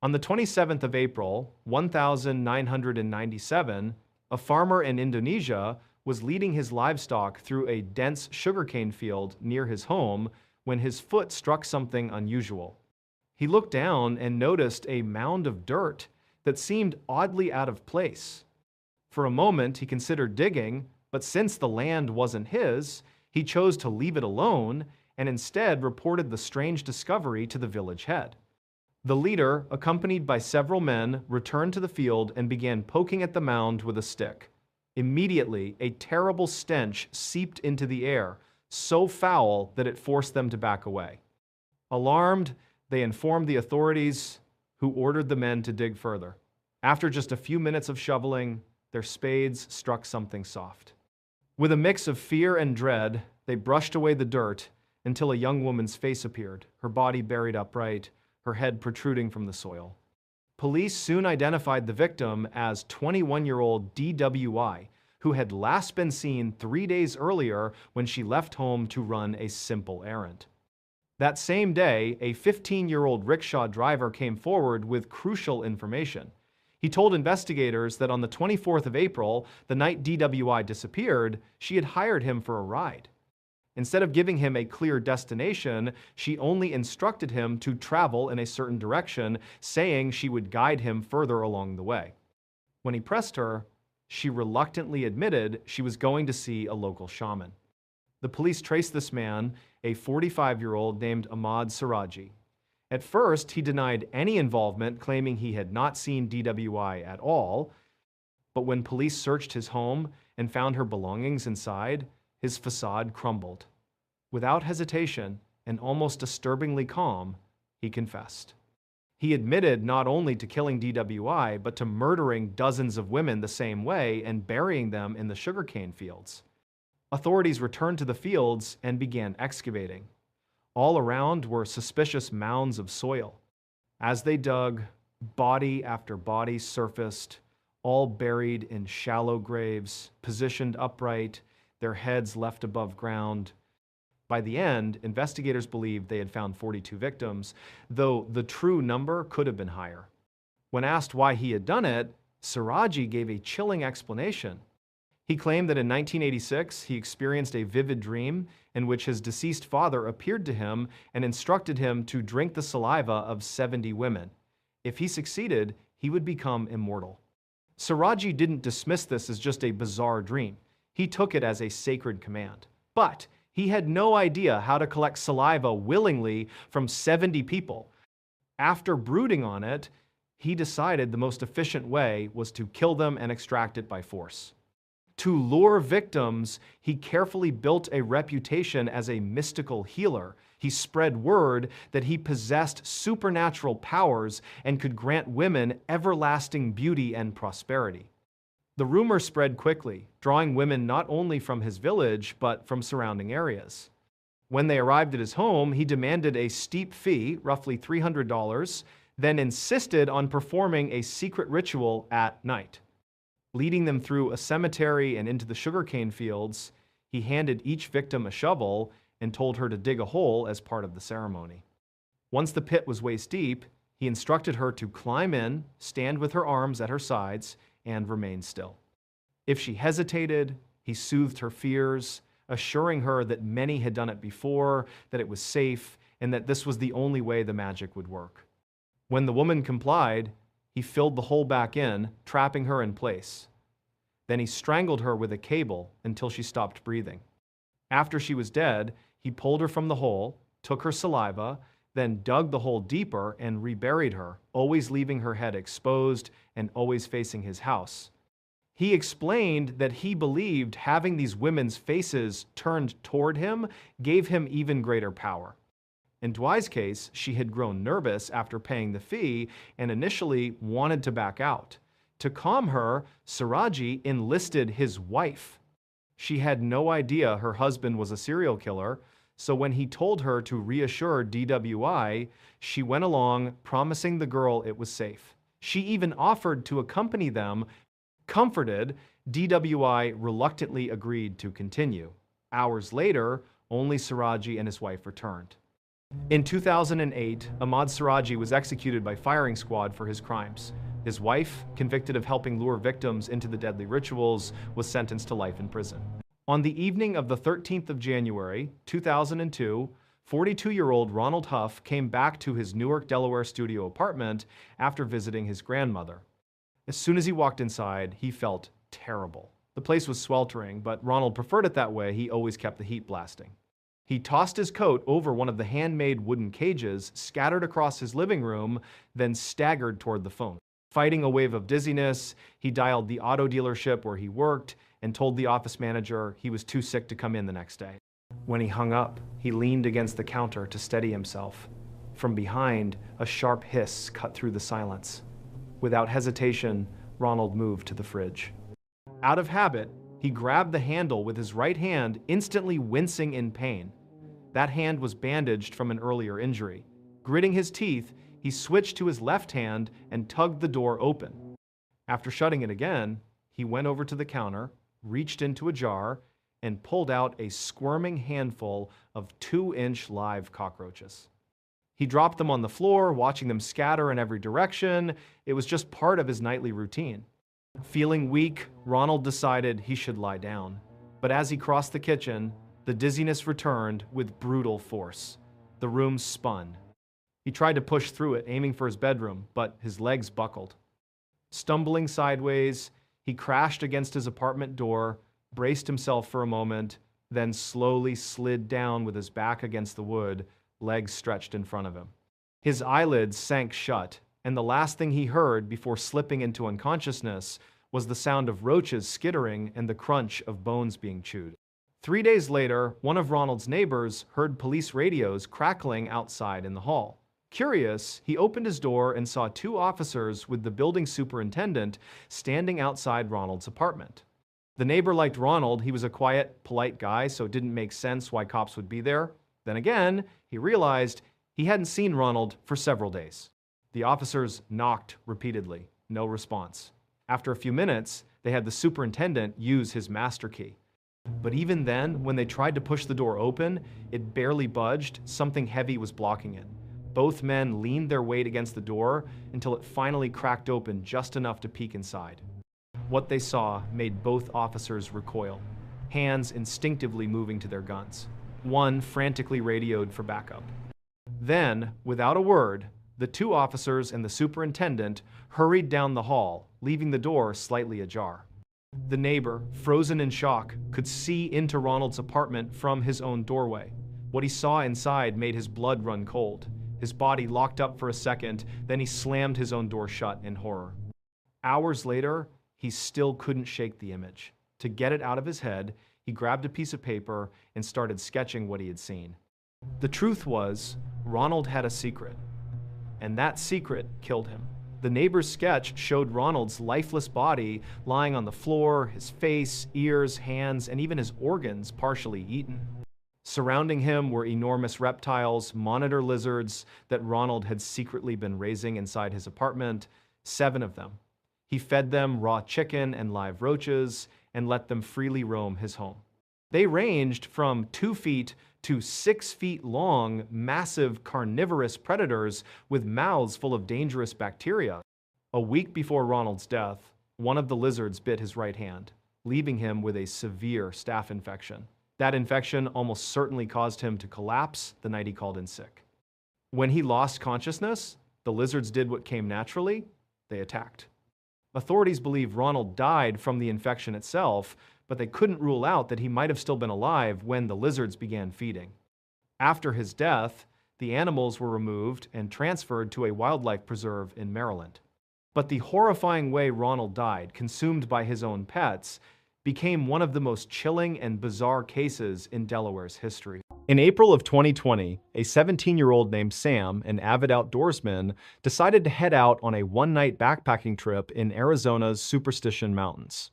On the 27th of April, 1997, a farmer in Indonesia was leading his livestock through a dense sugarcane field near his home when his foot struck something unusual. He looked down and noticed a mound of dirt that seemed oddly out of place. For a moment, he considered digging, but since the land wasn't his, he chose to leave it alone and instead reported the strange discovery to the village head. The leader, accompanied by several men, returned to the field and began poking at the mound with a stick. Immediately, a terrible stench seeped into the air, so foul that it forced them to back away. Alarmed, they informed the authorities, who ordered the men to dig further. After just a few minutes of shoveling, their spades struck something soft. With a mix of fear and dread, they brushed away the dirt until a young woman's face appeared, her body buried upright, her head protruding from the soil. Police soon identified the victim as 21-year-old DWI, who had last been seen 3 days earlier when she left home to run a simple errand. That same day, a 15-year-old rickshaw driver came forward with crucial information. He told investigators that on the 24th of April, the night DWI disappeared, she had hired him for a ride. Instead of giving him a clear destination, she only instructed him to travel in a certain direction, saying she would guide him further along the way. When he pressed her, she reluctantly admitted she was going to see a local shaman. The police traced this man, a 45-year-old named Ahmad Siraji. At first, he denied any involvement, claiming he had not seen DWI at all. But when police searched his home and found her belongings inside, his facade crumbled. Without hesitation and almost disturbingly calm, he confessed. He admitted not only to killing DWI, but to murdering dozens of women the same way and burying them in the sugarcane fields. Authorities returned to the fields and began excavating. All around were suspicious mounds of soil. As they dug, body after body surfaced, all buried in shallow graves, positioned upright, their heads left above ground. By the end, investigators believed they had found 42 victims, though the true number could have been higher. When asked why he had done it, Siraji gave a chilling explanation. He claimed that in 1986, he experienced a vivid dream in which his deceased father appeared to him and instructed him to drink the saliva of 70 women. If he succeeded, he would become immortal. Siraji didn't dismiss this as just a bizarre dream. He took it as a sacred command. But he had no idea how to collect saliva willingly from 70 people. After brooding on it, he decided the most efficient way was to kill them and extract it by force. To lure victims, he carefully built a reputation as a mystical healer. He spread word that he possessed supernatural powers and could grant women everlasting beauty and prosperity. The rumor spread quickly, drawing women not only from his village, but from surrounding areas. When they arrived at his home, he demanded a steep fee, roughly $300, then insisted on performing a secret ritual at night. Leading them through a cemetery and into the sugarcane fields, he handed each victim a shovel and told her to dig a hole as part of the ceremony. Once the pit was waist deep, he instructed her to climb in, stand with her arms at her sides, and remain still. If she hesitated, he soothed her fears, assuring her that many had done it before, that it was safe, and that this was the only way the magic would work. When the woman complied, he filled the hole back in, trapping her in place. Then he strangled her with a cable until she stopped breathing. After she was dead, he pulled her from the hole, took her saliva, then dug the hole deeper and reburied her, always leaving her head exposed and always facing his house. He explained that he believed having these women's faces turned toward him gave him even greater power. In Dwight's case, she had grown nervous after paying the fee and initially wanted to back out. To calm her, Siraji enlisted his wife. She had no idea her husband was a serial killer, so when he told her to reassure DWI, she went along, promising the girl it was safe. She even offered to accompany them. Comforted, DWI reluctantly agreed to continue. Hours later, only Siraji and his wife returned. In 2008, Ahmad Siraji was executed by firing squad for his crimes. His wife, convicted of helping lure victims into the deadly rituals, was sentenced to life in prison. On the evening of the 13th of January, 2002, 42-year-old Ronald Huff came back to his Newark, Delaware studio apartment after visiting his grandmother. As soon as he walked inside, he felt terrible. The place was sweltering, but Ronald preferred it that way. He always kept the heat blasting. He tossed his coat over one of the handmade wooden cages scattered across his living room, then staggered toward the phone. Fighting a wave of dizziness, he dialed the auto dealership where he worked and told the office manager he was too sick to come in the next day. When he hung up, he leaned against the counter to steady himself. From behind, a sharp hiss cut through the silence. Without hesitation, Ronald moved to the fridge. Out of habit, he grabbed the handle with his right hand, instantly wincing in pain. That hand was bandaged from an earlier injury. Gritting his teeth, he switched to his left hand and tugged the door open. After shutting it again, he went over to the counter, reached into a jar, and pulled out a squirming handful of 2-inch live cockroaches. He dropped them on the floor, watching them scatter in every direction. It was just part of his nightly routine. Feeling weak, Ronald decided he should lie down. But as he crossed the kitchen, the dizziness returned with brutal force. The room spun. He tried to push through it, aiming for his bedroom, but his legs buckled. Stumbling sideways, he crashed against his apartment door, braced himself for a moment, then slowly slid down with his back against the wood, legs stretched in front of him. His eyelids sank shut, and the last thing he heard before slipping into unconsciousness was the sound of roaches skittering and the crunch of bones being chewed. 3 days later, one of Ronald's neighbors heard police radios crackling outside in the hall. Curious, he opened his door and saw 2 officers with the building superintendent standing outside Ronald's apartment. The neighbor liked Ronald. He was a quiet, polite guy, so it didn't make sense why cops would be there. Then again, he realized he hadn't seen Ronald for several days. The officers knocked repeatedly. No response. After a few minutes, they had the superintendent use his master key. But even then, when they tried to push the door open, it barely budged. Something heavy was blocking it. Both men leaned their weight against the door until it finally cracked open just enough to peek inside. What they saw made both officers recoil, hands instinctively moving to their guns. One frantically radioed for backup. Then, without a word, the 2 officers and the superintendent hurried down the hall, leaving the door slightly ajar. The neighbor, frozen in shock, could see into Ronald's apartment from his own doorway. What he saw inside made his blood run cold. His body locked up for a second, then he slammed his own door shut in horror. Hours later, he still couldn't shake the image. To get it out of his head, he grabbed a piece of paper and started sketching what he had seen. The truth was, Ronald had a secret, and that secret killed him. The neighbor's sketch showed Ronald's lifeless body lying on the floor, his face, ears, hands, and even his organs partially eaten. Surrounding him were enormous reptiles, monitor lizards that Ronald had secretly been raising inside his apartment, 7 of them. He fed them raw chicken and live roaches and let them freely roam his home. They ranged from 2 feet to 6 feet long, massive carnivorous predators with mouths full of dangerous bacteria. A week before Ronald's death, one of the lizards bit his right hand, leaving him with a severe staph infection. That infection almost certainly caused him to collapse the night he called in sick. When he lost consciousness, the lizards did what came naturally. They attacked. Authorities believe Ronald died from the infection itself, but they couldn't rule out that he might have still been alive when the lizards began feeding. After his death, the animals were removed and transferred to a wildlife preserve in Maryland. But the horrifying way Ronald died, consumed by his own pets, became one of the most chilling and bizarre cases in Delaware's history. In April of 2020, a 17-year-old named Sam, an avid outdoorsman, decided to head out on a one-night backpacking trip in Arizona's Superstition Mountains.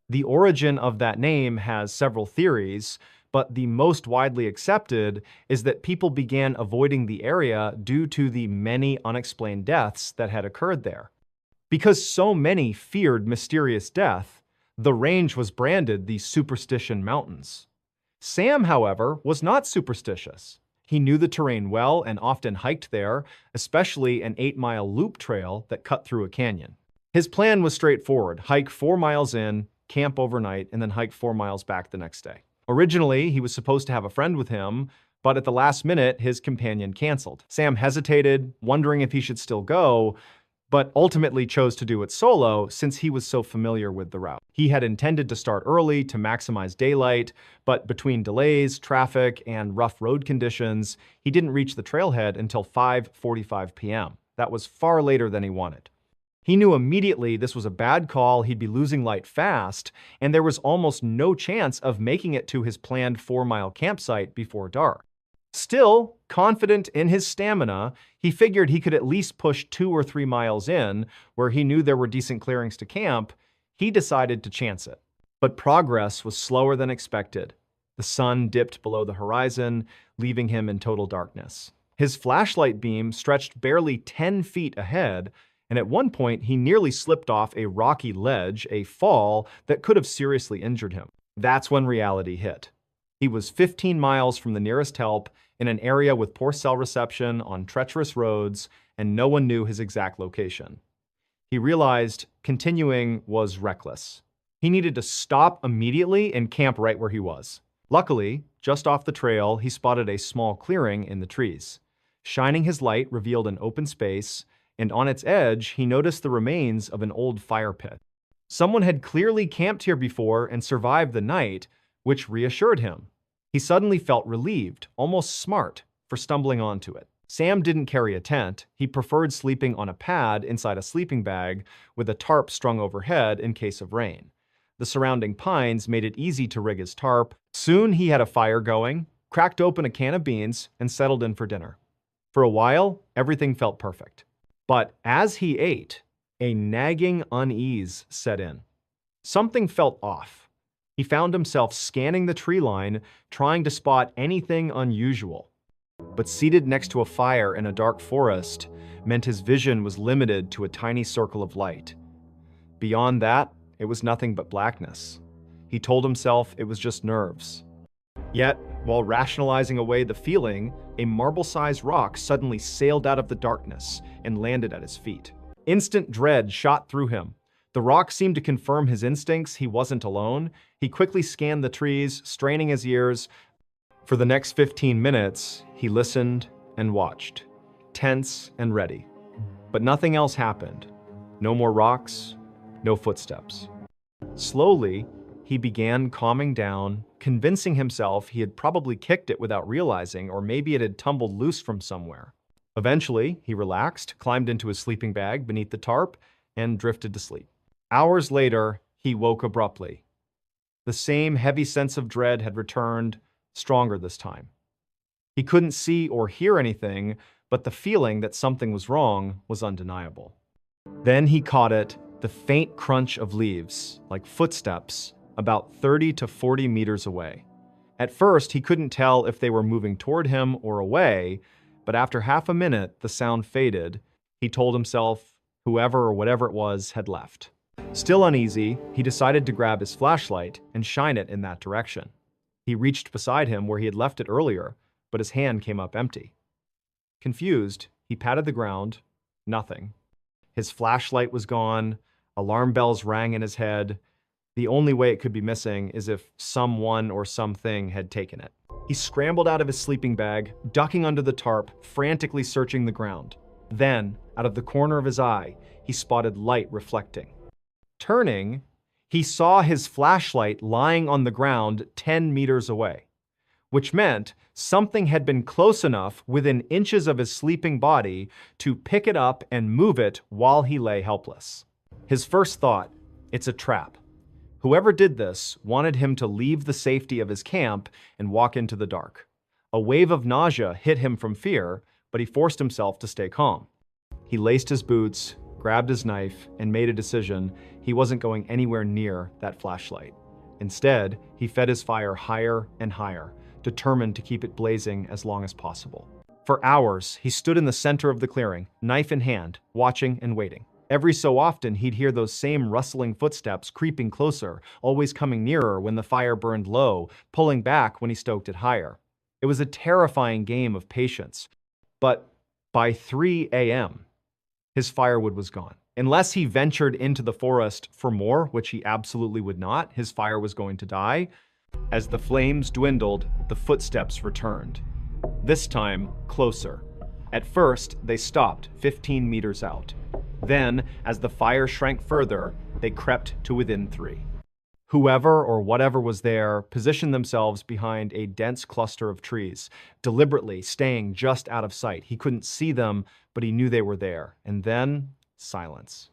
The origin of that name has several theories, but the most widely accepted is that people began avoiding the area due to the many unexplained deaths that had occurred there. Because so many feared mysterious death, the range was branded the Superstition Mountains. Sam, however, was not superstitious. He knew the terrain well and often hiked there, especially an 8-mile loop trail that cut through a canyon. His plan was straightforward: hike 4 miles in, camp overnight, and then hike 4 miles back the next day. Originally, he was supposed to have a friend with him, but at the last minute, his companion canceled. Sam hesitated, wondering if he should still go, but ultimately chose to do it solo since he was so familiar with the route. He had intended to start early to maximize daylight, but between delays, traffic, and rough road conditions, he didn't reach the trailhead until 5:45 p.m. That was far later than he wanted. He knew immediately this was a bad call, he'd be losing light fast, and there was almost no chance of making it to his planned 4-mile campsite before dark. Still, confident in his stamina, he figured he could at least push 2 or 3 miles in, where he knew there were decent clearings to camp. He decided to chance it. But progress was slower than expected. The sun dipped below the horizon, leaving him in total darkness. His flashlight beam stretched barely 10 feet ahead, and at one point he nearly slipped off a rocky ledge, a fall that could have seriously injured him. That's when reality hit. He was 15 miles from the nearest help, in an area with poor cell reception, on treacherous roads, and no one knew his exact location. He realized continuing was reckless. He needed to stop immediately and camp right where he was. Luckily, just off the trail, he spotted a small clearing in the trees. Shining his light revealed an open space, and on its edge, he noticed the remains of an old fire pit. Someone had clearly camped here before and survived the night, which reassured him. He suddenly felt relieved, almost smart, for stumbling onto it. Sam didn't carry a tent. He preferred sleeping on a pad inside a sleeping bag with a tarp strung overhead in case of rain. The surrounding pines made it easy to rig his tarp. Soon he had a fire going, cracked open a can of beans, and settled in for dinner. For a while, everything felt perfect. But as he ate, a nagging unease set in. Something felt off. He found himself scanning the tree line, trying to spot anything unusual. But seated next to a fire in a dark forest meant his vision was limited to a tiny circle of light. Beyond that, it was nothing but blackness. He told himself it was just nerves. Yet, while rationalizing away the feeling, a marble-sized rock suddenly sailed out of the darkness and landed at his feet. Instant dread shot through him. The rock seemed to confirm his instincts he wasn't alone. He quickly scanned the trees, straining his ears. For the next 15 minutes, he listened and watched, tense and ready. But nothing else happened. No more rocks, no footsteps. Slowly, he began calming down, convincing himself he had probably kicked it without realizing, or maybe it had tumbled loose from somewhere. Eventually, he relaxed, climbed into his sleeping bag beneath the tarp, and drifted to sleep. Hours later, he woke abruptly. The same heavy sense of dread had returned, stronger this time. He couldn't see or hear anything, but the feeling that something was wrong was undeniable. Then he caught it, the faint crunch of leaves, like footsteps, about 30 to 40 meters away. At first, he couldn't tell if they were moving toward him or away, but after half a minute, the sound faded. He told himself whoever or whatever it was had left. Still uneasy, he decided to grab his flashlight and shine it in that direction. He reached beside him where he had left it earlier, but his hand came up empty. Confused, he patted the ground. Nothing. His flashlight was gone. Alarm bells rang in his head. The only way it could be missing is if someone or something had taken it. He scrambled out of his sleeping bag, ducking under the tarp, frantically searching the ground. Then, out of the corner of his eye, he spotted light reflecting. Turning, he saw his flashlight lying on the ground 10 meters away, which meant something had been close enough within inches of his sleeping body to pick it up and move it while he lay helpless. His first thought, it's a trap. Whoever did this wanted him to leave the safety of his camp and walk into the dark. A wave of nausea hit him from fear, but he forced himself to stay calm. He laced his boots, grabbed his knife, and made a decision he wasn't going anywhere near that flashlight. Instead, he fed his fire higher and higher, determined to keep it blazing as long as possible. For hours, he stood in the center of the clearing, knife in hand, watching and waiting. Every so often, he'd hear those same rustling footsteps creeping closer, always coming nearer when the fire burned low, pulling back when he stoked it higher. It was a terrifying game of patience. But by 3 a.m., his firewood was gone. Unless he ventured into the forest for more, which he absolutely would not, his fire was going to die. As the flames dwindled, the footsteps returned. This time, closer. At first, they stopped 15 meters out. Then, as the fire shrank further, they crept to within 3. Whoever or whatever was there positioned themselves behind a dense cluster of trees, deliberately staying just out of sight. He couldn't see them, but he knew they were there. And then, silence.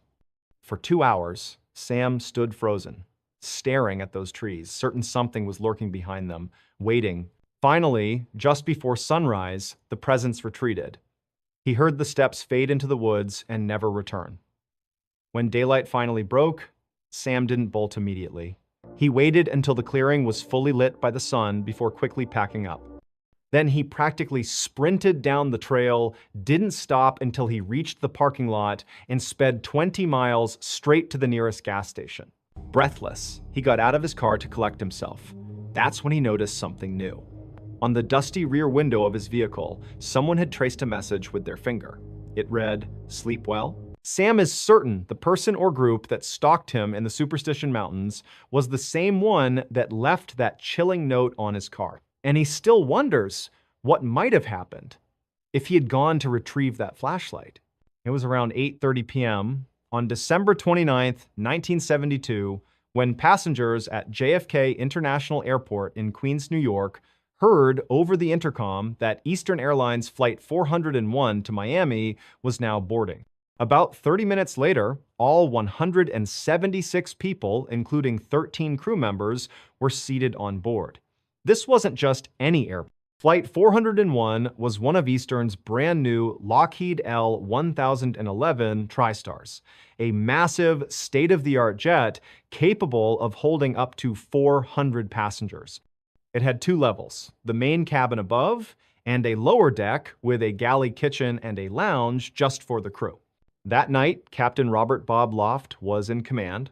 For 2 hours, Sam stood frozen, staring at those trees, certain something was lurking behind them, waiting. Finally, just before sunrise, the presence retreated. He heard the steps fade into the woods and never return. When daylight finally broke, Sam didn't bolt immediately. He waited until the clearing was fully lit by the sun before quickly packing up. Then he practically sprinted down the trail, didn't stop until he reached the parking lot, and sped 20 miles straight to the nearest gas station. Breathless, he got out of his car to collect himself. That's when he noticed something new. On the dusty rear window of his vehicle, someone had traced a message with their finger. It read, "Sleep well?" Sam is certain the person or group that stalked him in the Superstition Mountains was the same one that left that chilling note on his car. And he still wonders what might have happened if he had gone to retrieve that flashlight. It was around 8:30 p.m. on December 29th, 1972, when passengers at JFK International Airport in Queens, New York, heard over the intercom that Eastern Airlines Flight 401 to Miami was now boarding. About 30 minutes later, all 176 people, including 13 crew members, were seated on board. This wasn't just any airplane. Flight 401 was one of Eastern's brand new Lockheed L-1011 TriStars, a massive, state-of-the-art jet capable of holding up to 400 passengers. It had 2 levels, the main cabin above and a lower deck with a galley kitchen and a lounge just for the crew. That night, Captain Robert Bob Loft was in command.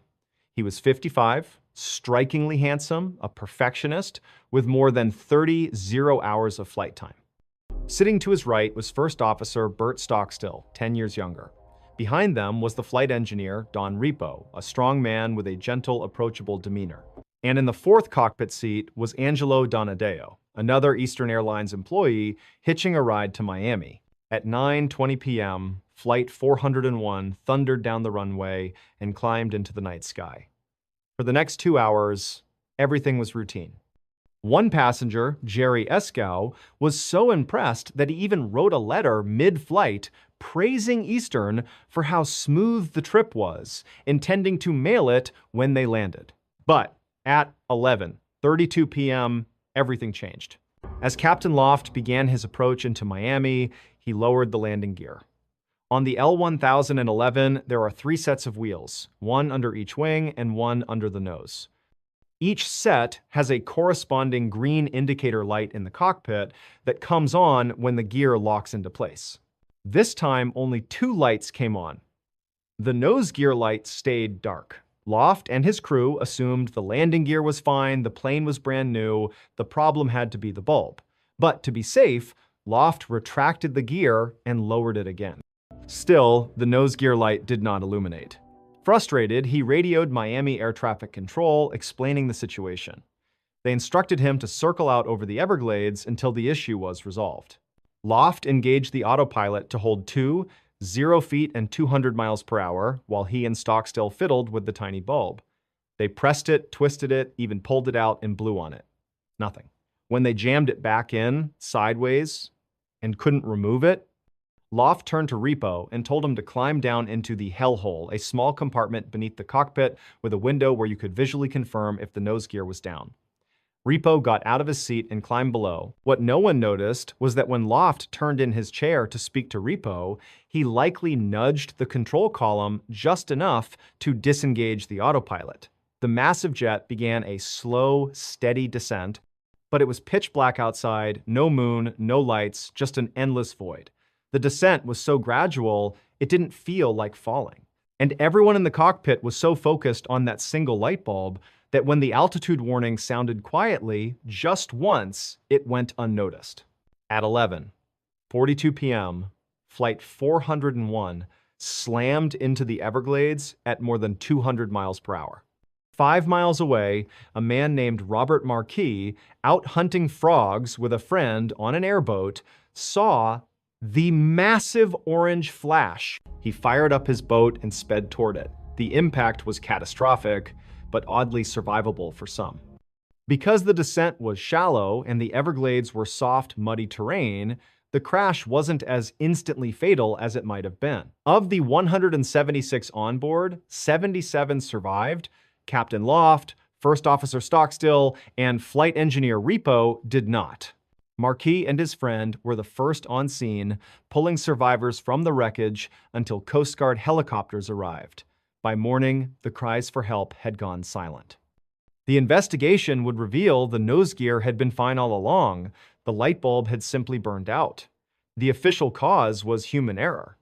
He was 55, strikingly handsome, a perfectionist, with more than 30 zero-hours of flight time. Sitting to his right was First Officer Bert Stockstill, 10 years younger. Behind them was the flight engineer, Don Repo, a strong man with a gentle, approachable demeanor. And in the 4th cockpit seat was Angelo Donadeo, another Eastern Airlines employee hitching a ride to Miami. At 9:20 p.m., Flight 401 thundered down the runway and climbed into the night sky. For the next 2 hours, everything was routine. One passenger, Jerry Escow, was so impressed that he even wrote a letter mid-flight praising Eastern for how smooth the trip was, intending to mail it when they landed. But at 11:32 p.m., everything changed. As Captain Loft began his approach into Miami, he lowered the landing gear. On the L-1011, there are 3 sets of wheels, one under each wing and one under the nose. Each set has a corresponding green indicator light in the cockpit that comes on when the gear locks into place. This time, only 2 lights came on. The nose gear light stayed dark. Loft and his crew assumed the landing gear was fine, the plane was brand new, the problem had to be the bulb. But to be safe, Loft retracted the gear and lowered it again. Still, the nose gear light did not illuminate. Frustrated, he radioed Miami Air Traffic Control, explaining the situation. They instructed him to circle out over the Everglades until the issue was resolved. Loft engaged the autopilot to hold 0 feet and 200 miles per hour, while he and Stockstill fiddled with the tiny bulb. They pressed it, twisted it, even pulled it out and blew on it. Nothing. When they jammed it back in, sideways, and couldn't remove it, Loft turned to Repo and told him to climb down into the hellhole, a small compartment beneath the cockpit with a window where you could visually confirm if the nose gear was down. Repo got out of his seat and climbed below. What no one noticed was that when Loft turned in his chair to speak to Repo, he likely nudged the control column just enough to disengage the autopilot. The massive jet began a slow, steady descent, but it was pitch black outside, no moon, no lights, just an endless void. The descent was so gradual, it didn't feel like falling. And everyone in the cockpit was so focused on that single light bulb that when the altitude warning sounded quietly, just once, it went unnoticed. At 11:42 p.m., Flight 401 slammed into the Everglades at more than 200 miles per hour. 5 miles away, a man named Robert Marquis, out hunting frogs with a friend on an airboat, saw the massive orange flash. He fired up his boat and sped toward it. The impact was catastrophic, but oddly survivable for some. Because the descent was shallow and the Everglades were soft, muddy terrain, the crash wasn't as instantly fatal as it might have been. Of the 176 on board, 77 survived. Captain Loft, First Officer Stockstill, and Flight Engineer Repo did not. Marquis and his friend were the first on scene, pulling survivors from the wreckage until Coast Guard helicopters arrived. By morning, the cries for help had gone silent. The investigation would reveal the nose gear had been fine all along. The light bulb had simply burned out. The official cause was human error.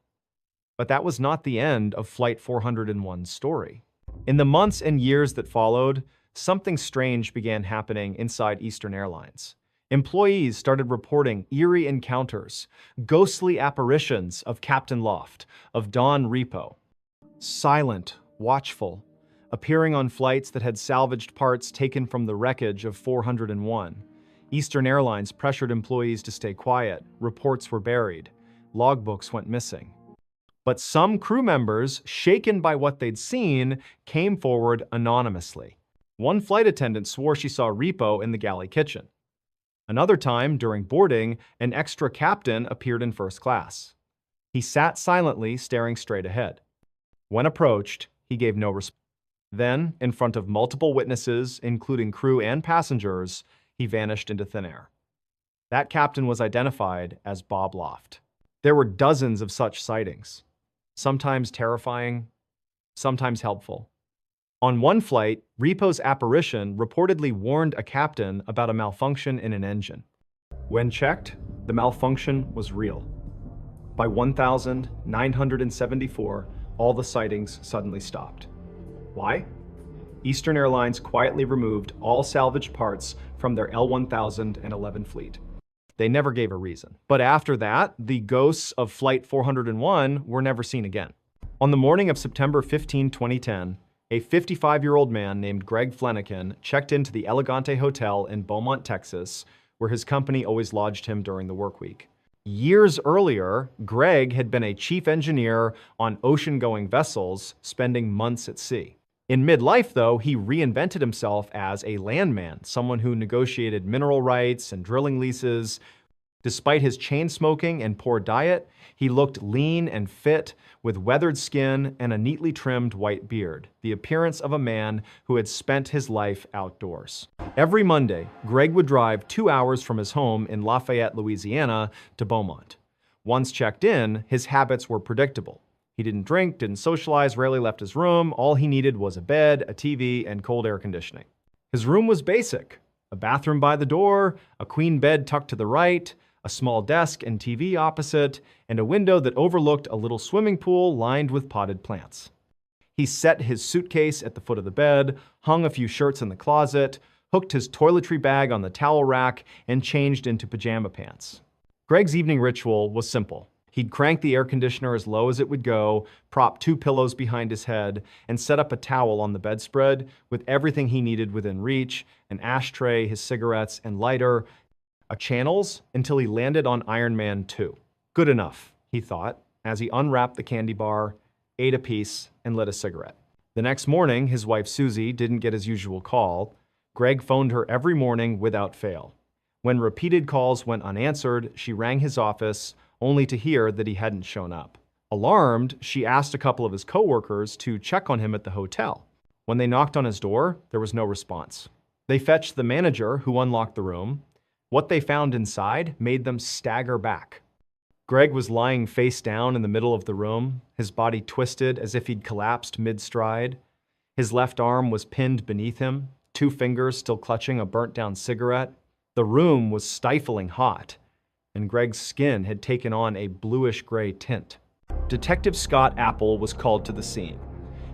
But that was not the end of Flight 401's story. In the months and years that followed, something strange began happening inside Eastern Airlines. Employees started reporting eerie encounters, ghostly apparitions of Captain Loft, of Don Repo. Silent, watchful, appearing on flights that had salvaged parts taken from the wreckage of 401. Eastern Airlines pressured employees to stay quiet. Reports were buried. Logbooks went missing. But some crew members, shaken by what they'd seen, came forward anonymously. One flight attendant swore she saw Repo in the galley kitchen. Another time, during boarding, an extra captain appeared in first class. He sat silently, staring straight ahead. When approached, he gave no response. Then, in front of multiple witnesses, including crew and passengers, he vanished into thin air. That captain was identified as Bob Loft. There were dozens of such sightings. Sometimes terrifying, sometimes helpful. On one flight, Repo's apparition reportedly warned a captain about a malfunction in an engine. When checked, the malfunction was real. By 1974, all the sightings suddenly stopped. Why? Eastern Airlines quietly removed all salvaged parts from their L1011 fleet. They never gave a reason. But after that, the ghosts of Flight 401 were never seen again. On the morning of September 15, 2010, a 55-year-old man named Greg Flanagan checked into the Elegante Hotel in Beaumont, Texas, where his company always lodged him during the work week. Years earlier, Greg had been a chief engineer on ocean-going vessels, spending months at sea. In midlife, though, he reinvented himself as a landman, someone who negotiated mineral rights and drilling leases. Despite his chain smoking and poor diet, he looked lean and fit, with weathered skin and a neatly trimmed white beard, the appearance of a man who had spent his life outdoors. Every Monday, Greg would drive 2 hours from his home in Lafayette, Louisiana, to Beaumont. Once checked in, his habits were predictable. He didn't drink, didn't socialize, rarely left his room. All he needed was a bed, a TV, and cold air conditioning. His room was basic: a bathroom by the door, a queen bed tucked to the right, a small desk and TV opposite, and a window that overlooked a little swimming pool lined with potted plants. He set his suitcase at the foot of the bed, hung a few shirts in the closet, hooked his toiletry bag on the towel rack, and changed into pajama pants. Greg's evening ritual was simple. He'd crank the air conditioner as low as it would go, prop 2 pillows behind his head, and set up a towel on the bedspread with everything he needed within reach: an ashtray, his cigarettes, and lighter, a channels, until he landed on Iron Man 2. Good enough, he thought, as he unwrapped the candy bar, ate a piece, and lit a cigarette. The next morning, his wife Susie didn't get his usual call. Greg phoned her every morning without fail. When repeated calls went unanswered, she rang his office, only to hear that he hadn't shown up. Alarmed, she asked a couple of his coworkers to check on him at the hotel. When they knocked on his door, there was no response. They fetched the manager, who unlocked the room. What they found inside made them stagger back. Greg was lying face down in the middle of the room, his body twisted as if he'd collapsed mid-stride. His left arm was pinned beneath him, 2 fingers still clutching a burnt-down cigarette. The room was stifling hot, and Greg's skin had taken on a bluish-gray tint. Detective Scott Apple was called to the scene.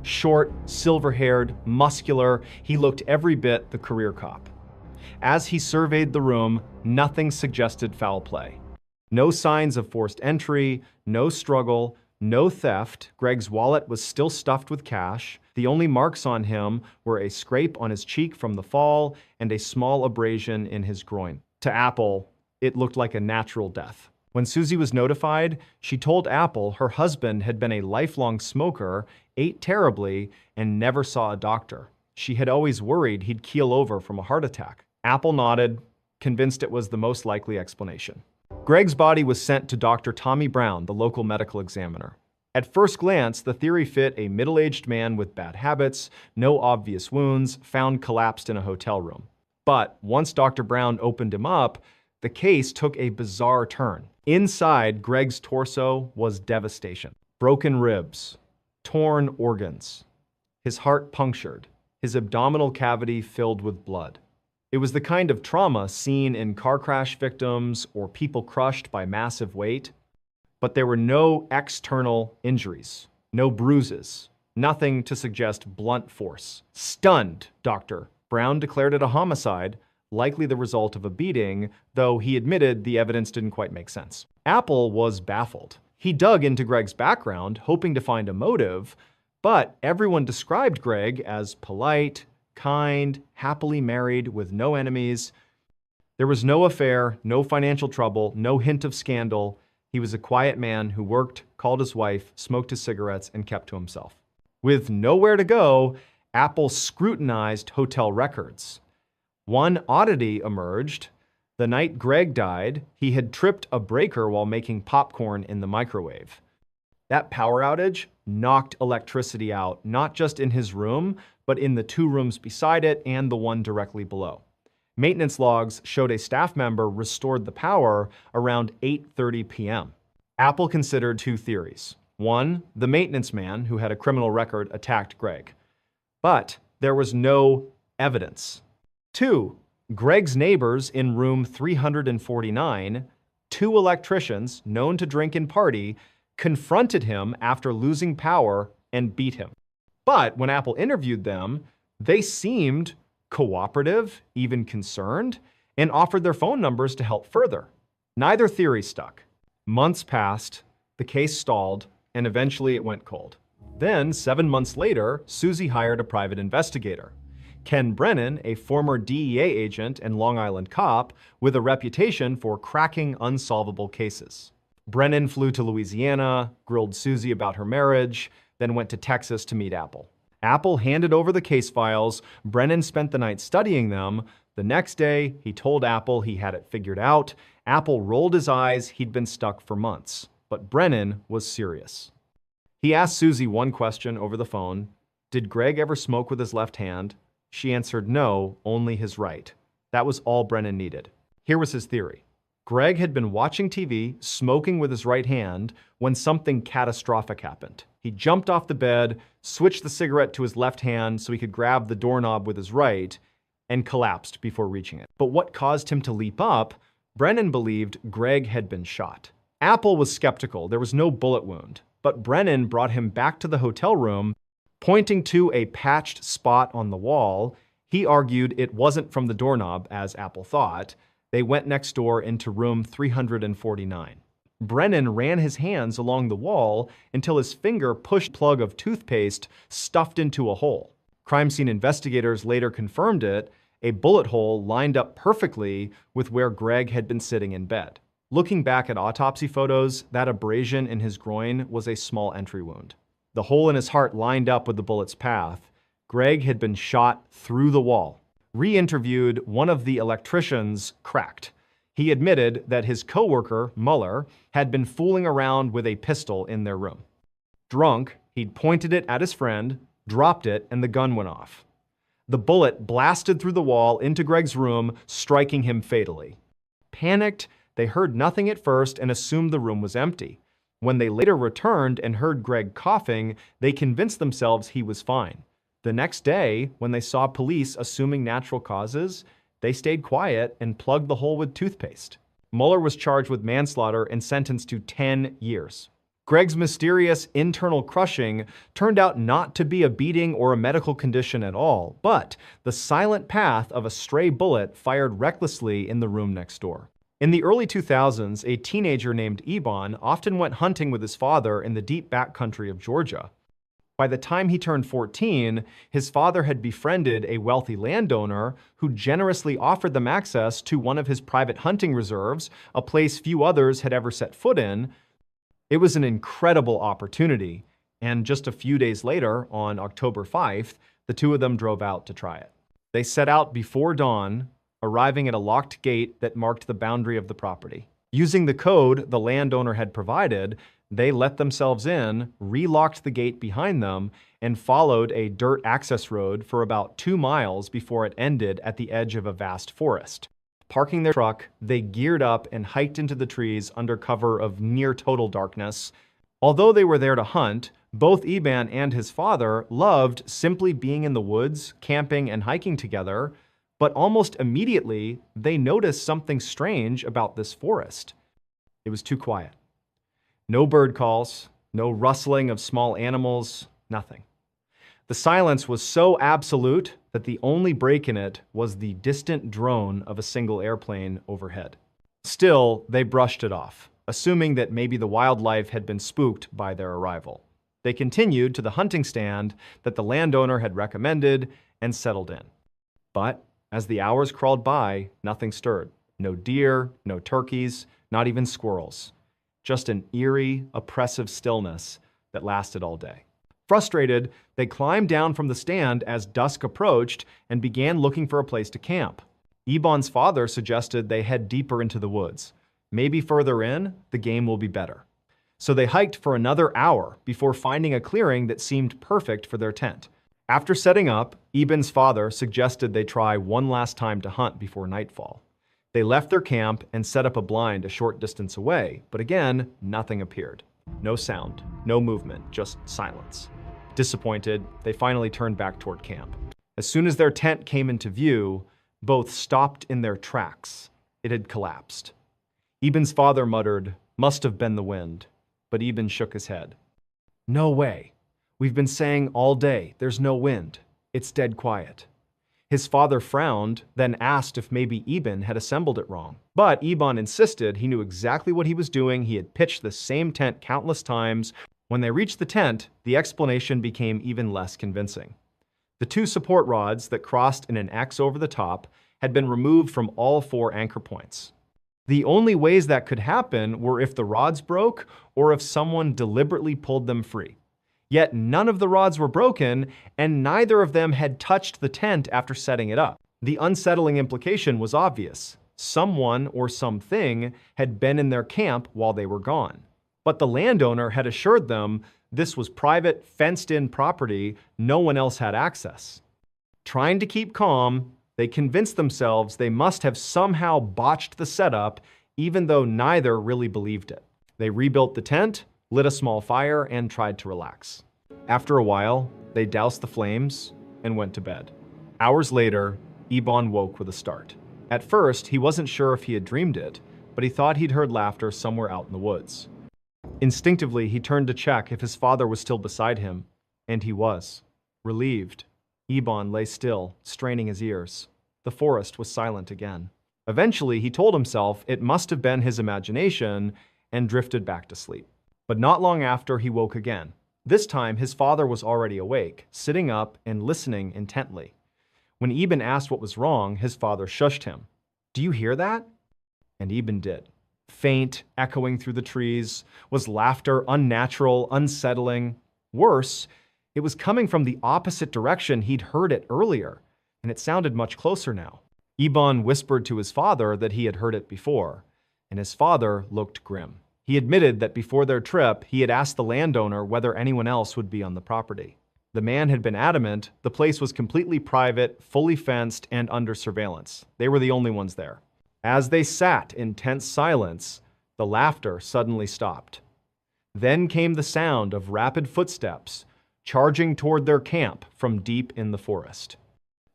Short, silver-haired, muscular, he looked every bit the career cop. As he surveyed the room, nothing suggested foul play. No signs of forced entry, no struggle, no theft. Greg's wallet was still stuffed with cash. The only marks on him were a scrape on his cheek from the fall and a small abrasion in his groin. To Apple, it looked like a natural death. When Susie was notified, she told Apple her husband had been a lifelong smoker, ate terribly, and never saw a doctor. She had always worried he'd keel over from a heart attack. Apple nodded, convinced it was the most likely explanation. Greg's body was sent to Dr. Tommy Brown, the local medical examiner. At first glance, the theory fit a middle-aged man with bad habits, no obvious wounds, found collapsed in a hotel room. But once Dr. Brown opened him up, the case took a bizarre turn. Inside Greg's torso was devastation. Broken ribs, torn organs, his heart punctured, his abdominal cavity filled with blood. It was the kind of trauma seen in car crash victims or people crushed by massive weight. But there were no external injuries, no bruises, nothing to suggest blunt force. Stunned, Dr. Brown declared it a homicide, likely the result of a beating, though he admitted the evidence didn't quite make sense. Apple was baffled. He dug into Greg's background, hoping to find a motive, but everyone described Greg as polite, kind, happily married, with no enemies. There was no affair, no financial trouble, no hint of scandal. He was a quiet man who worked, called his wife, smoked his cigarettes, and kept to himself. With nowhere to go, Apple scrutinized hotel records. One oddity emerged. The night Greg died, he had tripped a breaker while making popcorn in the microwave. That power outage knocked electricity out, not just in his room, but in the two rooms beside it and the one directly below. Maintenance logs showed a staff member restored the power around 8:30 p.m. Apple considered two theories. One, the maintenance man who had a criminal record attacked Greg. But there was no evidence. Two, Greg's neighbors in room 349, two electricians known to drink and party, confronted him after losing power and beat him. But when Apple interviewed them, they seemed cooperative, even concerned, and offered their phone numbers to help further. Neither theory stuck. Months passed, the case stalled, and eventually it went cold. Then, 7 months later, Susie hired a private investigator. Ken Brennan, a former DEA agent and Long Island cop with a reputation for cracking unsolvable cases. Brennan flew to Louisiana, grilled Susie about her marriage, then went to Texas to meet Apple. Apple handed over the case files. Brennan spent the night studying them. The next day, he told Apple he had it figured out. Apple rolled his eyes. He'd been stuck for months. But Brennan was serious. He asked Susie one question over the phone. Did Greg ever smoke with his left hand? She answered no, only his right. That was all Brennan needed. Here was his theory. Greg had been watching TV, smoking with his right hand, when something catastrophic happened. He jumped off the bed, switched the cigarette to his left hand so he could grab the doorknob with his right, and collapsed before reaching it. But what caused him to leap up? Brennan believed Greg had been shot. Apple was skeptical. There was no bullet wound. But Brennan brought him back to the hotel room, pointing to a patched spot on the wall. He argued it wasn't from the doorknob, as Apple thought. They went next door into room 349. Brennan ran his hands along the wall until his finger pushed a plug of toothpaste stuffed into a hole. Crime scene investigators later confirmed it, a bullet hole lined up perfectly with where Greg had been sitting in bed. Looking back at autopsy photos, that abrasion in his groin was a small entry wound. The hole in his heart lined up with the bullet's path. Greg had been shot through the wall. Re-interviewed, one of the electricians cracked. He admitted that his coworker, Mueller, had been fooling around with a pistol in their room. Drunk, he'd pointed it at his friend, dropped it, and the gun went off. The bullet blasted through the wall into Greg's room, striking him fatally. Panicked, they heard nothing at first and assumed the room was empty. When they later returned and heard Greg coughing, they convinced themselves he was fine. The next day, when they saw police assuming natural causes, they stayed quiet and plugged the hole with toothpaste. Mueller was charged with manslaughter and sentenced to 10 years. Greg's mysterious internal crushing turned out not to be a beating or a medical condition at all, but the silent path of a stray bullet fired recklessly in the room next door. In the early 2000s, a teenager named Ebon often went hunting with his father in the deep backcountry of Georgia. By the time he turned 14, his father had befriended a wealthy landowner who generously offered them access to one of his private hunting reserves, a place few others had ever set foot in. It was an incredible opportunity, and just a few days later, on October 5th, the two of them drove out to try it. They set out before dawn, arriving at a locked gate that marked the boundary of the property. Using the code the landowner had provided, they let themselves in, relocked the gate behind them, and followed a dirt access road for about 2 miles before it ended at the edge of a vast forest. Parking their truck, they geared up and hiked into the trees under cover of near total darkness. Although they were there to hunt, both Eban and his father loved simply being in the woods, camping and hiking together, but almost immediately they noticed something strange about this forest. It was too quiet. No bird calls, no rustling of small animals, nothing. The silence was so absolute that the only break in it was the distant drone of a single airplane overhead. Still, they brushed it off, assuming that maybe the wildlife had been spooked by their arrival. They continued to the hunting stand that the landowner had recommended and settled in. But as the hours crawled by, nothing stirred. No deer, no turkeys, not even squirrels. Just an eerie, oppressive stillness that lasted all day. Frustrated, they climbed down from the stand as dusk approached and began looking for a place to camp. Ebon's father suggested they head deeper into the woods. Maybe further in, the game will be better. So they hiked for another hour before finding a clearing that seemed perfect for their tent. After setting up, Eban's father suggested they try one last time to hunt before nightfall. They left their camp and set up a blind a short distance away, but again, nothing appeared. No sound, no movement, just silence. Disappointed, they finally turned back toward camp. As soon as their tent came into view, both stopped in their tracks. It had collapsed. Eban's father muttered, "Must have been the wind," but Eben shook his head. "No way. We've been saying all day, there's no wind. It's dead quiet." His father frowned, then asked if maybe Eben had assembled it wrong. But Eban insisted he knew exactly what he was doing. He had pitched the same tent countless times. When they reached the tent, the explanation became even less convincing. The 2 support rods that crossed in an X over the top had been removed from all 4 anchor points. The only ways that could happen were if the rods broke or if someone deliberately pulled them free. Yet none of the rods were broken, and neither of them had touched the tent after setting it up. The unsettling implication was obvious. Someone or something had been in their camp while they were gone. But the landowner had assured them this was private, fenced-in property, no one else had access. Trying to keep calm, they convinced themselves they must have somehow botched the setup, even though neither really believed it. They rebuilt the tent, lit a small fire, and tried to relax. After a while, they doused the flames and went to bed. Hours later, Eban woke with a start. At first, he wasn't sure if he had dreamed it, but he thought he'd heard laughter somewhere out in the woods. Instinctively, he turned to check if his father was still beside him, and he was. Relieved, Eban lay still, straining his ears. The forest was silent again. Eventually, he told himself it must have been his imagination and drifted back to sleep. But not long after, he woke again. This time, his father was already awake, sitting up and listening intently. When Eben asked what was wrong, his father shushed him. "Do you hear that?" And Eben did. Faint, echoing through the trees, was laughter, unnatural, unsettling. Worse, it was coming from the opposite direction he'd heard it earlier, and it sounded much closer now. Eban whispered to his father that he had heard it before, and his father looked grim. He admitted that before their trip, he had asked the landowner whether anyone else would be on the property. The man had been adamant the place was completely private, fully fenced, and under surveillance. They were the only ones there. As they sat in tense silence, the laughter suddenly stopped. Then came the sound of rapid footsteps, charging toward their camp from deep in the forest.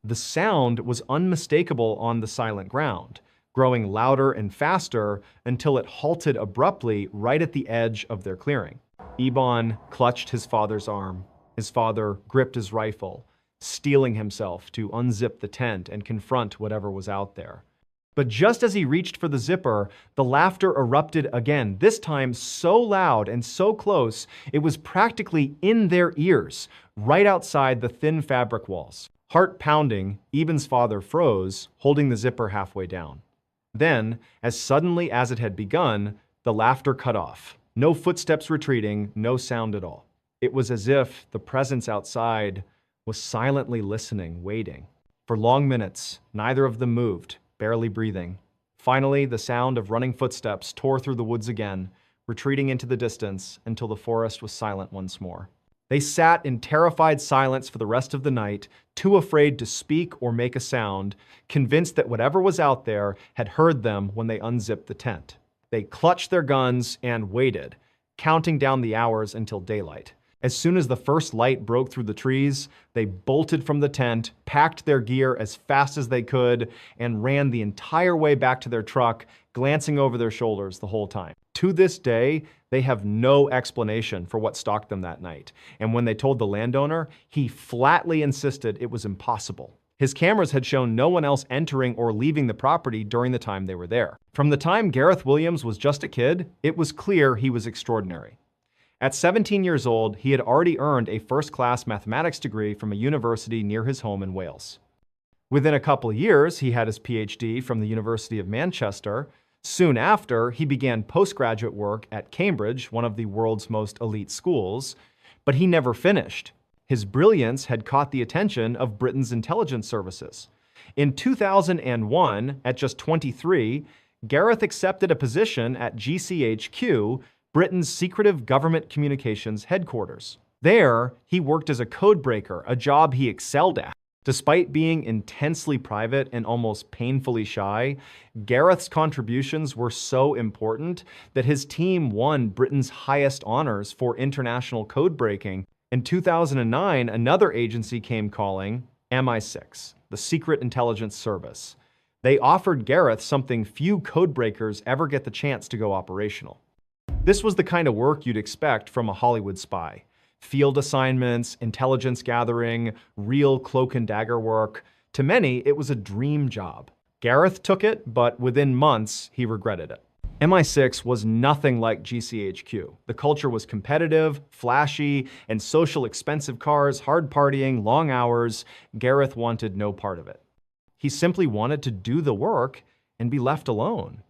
The sound was unmistakable on the silent ground, growing louder and faster until it halted abruptly right at the edge of their clearing. Iban clutched his father's arm. His father gripped his rifle, steeling himself to unzip the tent and confront whatever was out there. But just as he reached for the zipper, the laughter erupted again, this time so loud and so close, it was practically in their ears, right outside the thin fabric walls. Heart pounding, Iban's father froze, holding the zipper halfway down. Then, as suddenly as it had begun, the laughter cut off. No footsteps retreating, no sound at all. It was as if the presence outside was silently listening, waiting. For long minutes, neither of them moved, barely breathing. Finally, the sound of running footsteps tore through the woods again, retreating into the distance until the forest was silent once more. They sat in terrified silence for the rest of the night, too afraid to speak or make a sound, convinced that whatever was out there had heard them when they unzipped the tent. They clutched their guns and waited, counting down the hours until daylight. As soon as the first light broke through the trees, they bolted from the tent, packed their gear as fast as they could, and ran the entire way back to their truck, glancing over their shoulders the whole time. To this day, they have no explanation for what stalked them that night, and when they told the landowner, he flatly insisted it was impossible. His cameras had shown no one else entering or leaving the property during the time they were there. From the time Gareth Williams was just a kid, it was clear he was extraordinary. At 17 years old, he had already earned a first-class mathematics degree from a university near his home in Wales. Within a couple of years, he had his PhD from the University of Manchester. Soon after, he began postgraduate work at Cambridge, one of the world's most elite schools, but he never finished. His brilliance had caught the attention of Britain's intelligence services. In 2001, at just 23, Gareth accepted a position at GCHQ, Britain's secretive government communications headquarters. There, he worked as a codebreaker, a job he excelled at. Despite being intensely private and almost painfully shy, Gareth's contributions were so important that his team won Britain's highest honors for international codebreaking. In 2009, another agency came calling, MI6, the Secret Intelligence Service. They offered Gareth something few codebreakers ever get the chance to go operational. This was the kind of work you'd expect from a Hollywood spy. Field assignments, intelligence gathering, real cloak and dagger work. To many, it was a dream job. Gareth took it, but within months, he regretted it. MI6 was nothing like GCHQ. The culture was competitive, flashy, and social expensive cars, hard partying, long hours. Gareth wanted no part of it. He simply wanted to do the work and be left alone.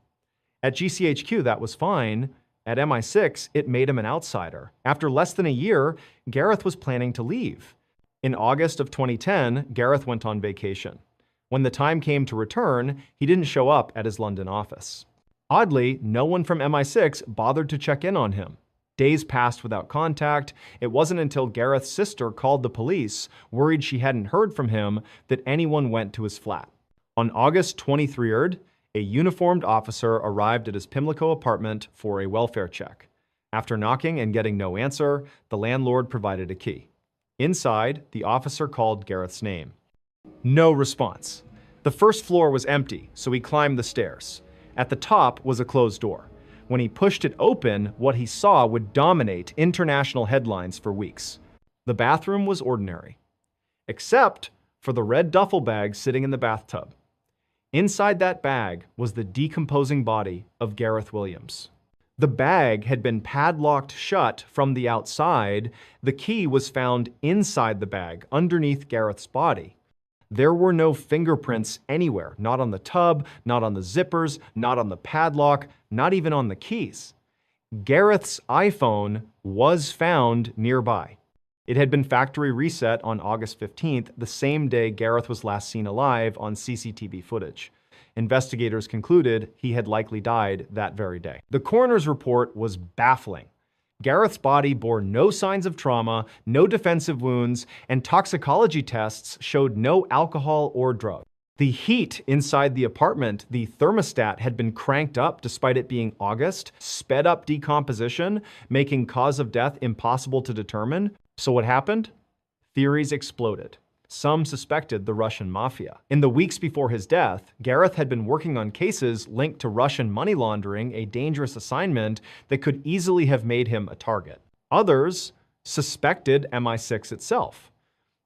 At GCHQ, that was fine. At MI6, it made him an outsider. After less than a year, Gareth was planning to leave. In August of 2010, Gareth went on vacation. When the time came to return, he didn't show up at his London office. Oddly, no one from MI6 bothered to check in on him. Days passed without contact. It wasn't until Gareth's sister called the police, worried she hadn't heard from him, that anyone went to his flat. On August 23rd, a uniformed officer arrived at his Pimlico apartment for a welfare check. After knocking and getting no answer, the landlord provided a key. Inside, the officer called Gareth's name. No response. The first floor was empty, so he climbed the stairs. At the top was a closed door. When he pushed it open, what he saw would dominate international headlines for weeks. The bathroom was ordinary, except for the red duffel bag sitting in the bathtub. Inside that bag was the decomposing body of Gareth Williams. The bag had been padlocked shut from the outside. The key was found inside the bag, underneath Gareth's body. There were no fingerprints anywhere, not on the tub, not on the zippers, not on the padlock, not even on the keys. Gareth's iPhone was found nearby. It had been factory reset on August 15th, the same day Gareth was last seen alive on CCTV footage. Investigators concluded he had likely died that very day. The coroner's report was baffling. Gareth's body bore no signs of trauma, no defensive wounds, and toxicology tests showed no alcohol or drug. The heat inside the apartment, the thermostat, had been cranked up despite it being August, sped up decomposition, making cause of death impossible to determine. So what happened? Theories exploded. Some suspected the Russian mafia. In the weeks before his death, Gareth had been working on cases linked to Russian money laundering, a dangerous assignment that could easily have made him a target. Others suspected MI6 itself.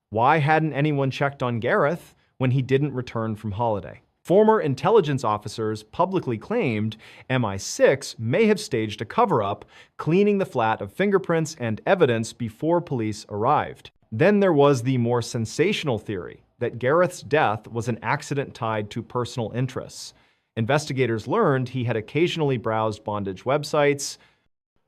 Why hadn't anyone checked on Gareth when he didn't return from holiday? Former intelligence officers publicly claimed MI6 may have staged a cover-up, cleaning the flat of fingerprints and evidence before police arrived. Then there was the more sensational theory that Gareth's death was an accident tied to personal interests. Investigators learned he had occasionally browsed bondage websites.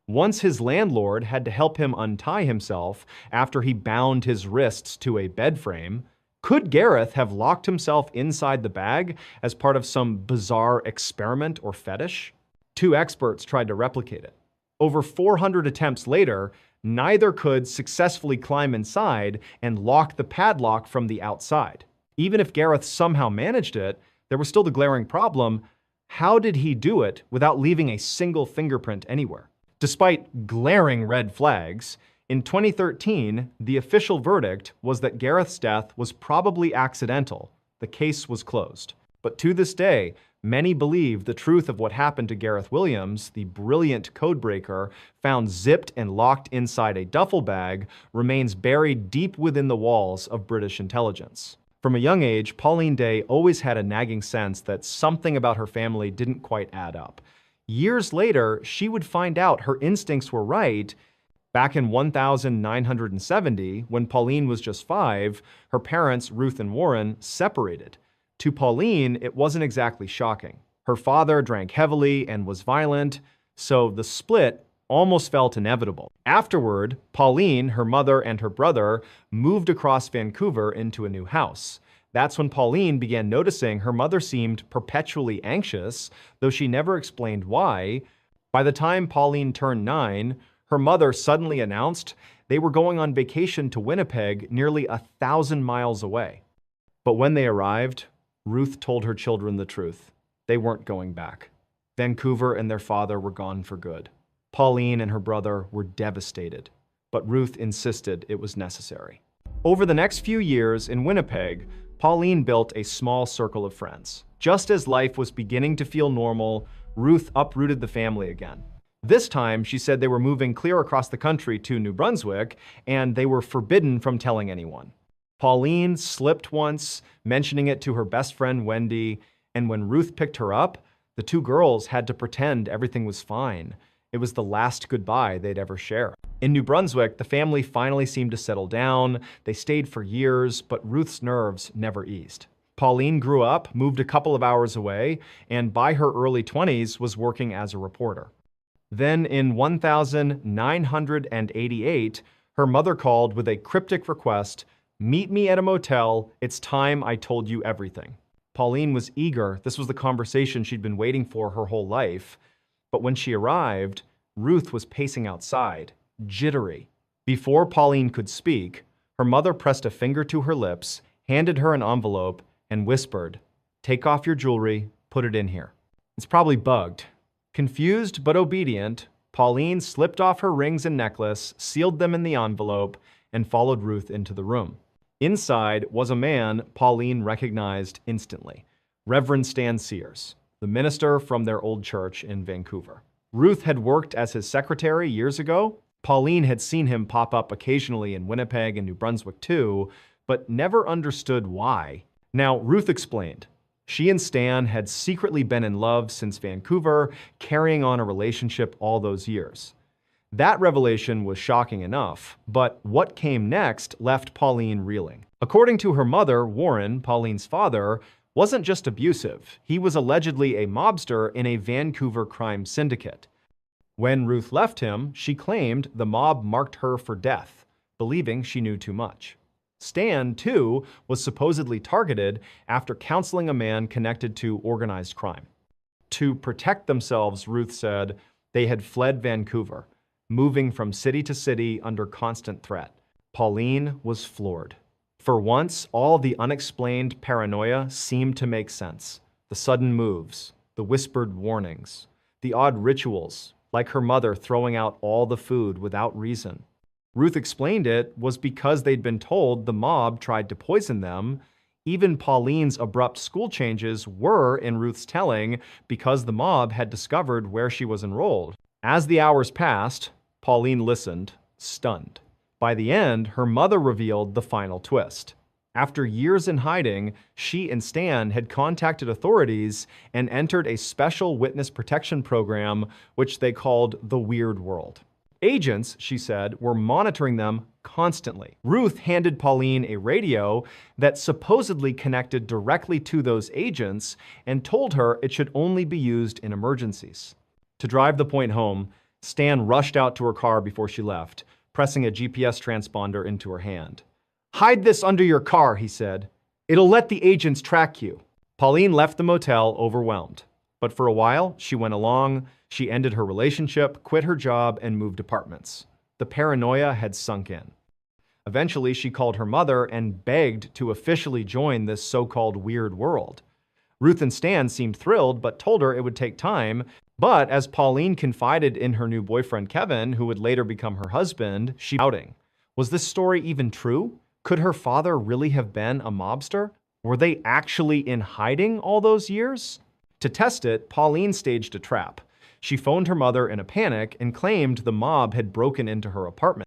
Once his landlord had to help him untie himself after he bound his wrists to a bed frame. Could Gareth have locked himself inside the bag as part of some bizarre experiment or fetish? Two experts tried to replicate it. Over 400 attempts later, neither could successfully climb inside and lock the padlock from the outside. Even if Gareth somehow managed it, there was still the glaring problem: how did he do it without leaving a single fingerprint anywhere? Despite glaring red flags, in 2013, the official verdict was that Gareth's death was probably accidental. The case was closed. But to this day, many believe the truth of what happened to Gareth Williams, the brilliant codebreaker found zipped and locked inside a duffel bag, remains buried deep within the walls of British intelligence. From a young age, Pauline Day always had a nagging sense that something about her family didn't quite add up. Years later, she would find out her instincts were right. Back in 1970, when Pauline was just 5, her parents, Ruth and Warren, separated. To Pauline, it wasn't exactly shocking. Her father drank heavily and was violent, so the split almost felt inevitable. Afterward, Pauline, her mother, and her brother moved across Vancouver into a new house. That's when Pauline began noticing her mother seemed perpetually anxious, though she never explained why. By the time Pauline turned 9, her mother suddenly announced they were going on vacation to Winnipeg, nearly 1,000 miles away. But when they arrived, Ruth told her children the truth. They weren't going back. Vancouver and their father were gone for good. Pauline and her brother were devastated, but Ruth insisted it was necessary. Over the next few years in Winnipeg, Pauline built a small circle of friends. Just as life was beginning to feel normal, Ruth uprooted the family again. This time, she said they were moving clear across the country to New Brunswick, and they were forbidden from telling anyone. Pauline slipped once, mentioning it to her best friend Wendy, and when Ruth picked her up, the two girls had to pretend everything was fine. It was the last goodbye they'd ever share. In New Brunswick, the family finally seemed to settle down. They stayed for years, but Ruth's nerves never eased. Pauline grew up, moved a couple of hours away, and by her early 20s was working as a reporter. Then in 1988, her mother called with a cryptic request: "Meet me at a motel. It's time I told you everything." Pauline was eager. This was the conversation she'd been waiting for her whole life. But when she arrived, Ruth was pacing outside, jittery. Before Pauline could speak, her mother pressed a finger to her lips, handed her an envelope, and whispered, "Take off your jewelry, put it in here." It's probably bugged. Confused but obedient, Pauline slipped off her rings and necklace, sealed them in the envelope, and followed Ruth into the room. Inside was a man Pauline recognized instantly: Reverend Stan Sears, the minister from their old church in Vancouver. Ruth had worked as his secretary years ago. Pauline had seen him pop up occasionally in Winnipeg and New Brunswick too, but never understood why. Now, Ruth explained. She and Stan had secretly been in love since Vancouver, carrying on a relationship all those years. That revelation was shocking enough, but what came next left Pauline reeling. According to her mother, Warren, Pauline's father, wasn't just abusive. He was allegedly a mobster in a Vancouver crime syndicate. When Ruth left him, she claimed the mob marked her for death, believing she knew too much. Stan, too, was supposedly targeted after counseling a man connected to organized crime. To protect themselves, Ruth said, they had fled Vancouver, moving from city to city under constant threat. Pauline was floored. For once, all the unexplained paranoia seemed to make sense. The sudden moves, the whispered warnings, the odd rituals, like her mother throwing out all the food without reason. Ruth explained it was because they'd been told the mob tried to poison them. Even Pauline's abrupt school changes were, in Ruth's telling, because the mob had discovered where she was enrolled. As the hours passed, Pauline listened, stunned. By the end, her mother revealed the final twist. After years in hiding, she and Stan had contacted authorities and entered a special witness protection program, which they called the Weird World. Agents, she said, were monitoring them constantly. Ruth handed Pauline a radio that supposedly connected directly to those agents and told her it should only be used in emergencies. To drive the point home, Stan rushed out to her car before she left, pressing a GPS transponder into her hand. "Hide this under your car," he said. "It'll let the agents track you." Pauline left the motel overwhelmed. But for a while, she went along. She ended her relationship, quit her job, and moved apartments. The paranoia had sunk in. Eventually, she called her mother and begged to officially join this so-called weird world. Ruth and Stan seemed thrilled, but told her it would take time. But as Pauline confided in her new boyfriend Kevin, who would later become her husband, she doubting. Was this story even true? Could her father really have been a mobster? Were they actually in hiding all those years? To test it, Pauline staged a trap. She phoned her mother in a panic and claimed the mob had broken into her apartment.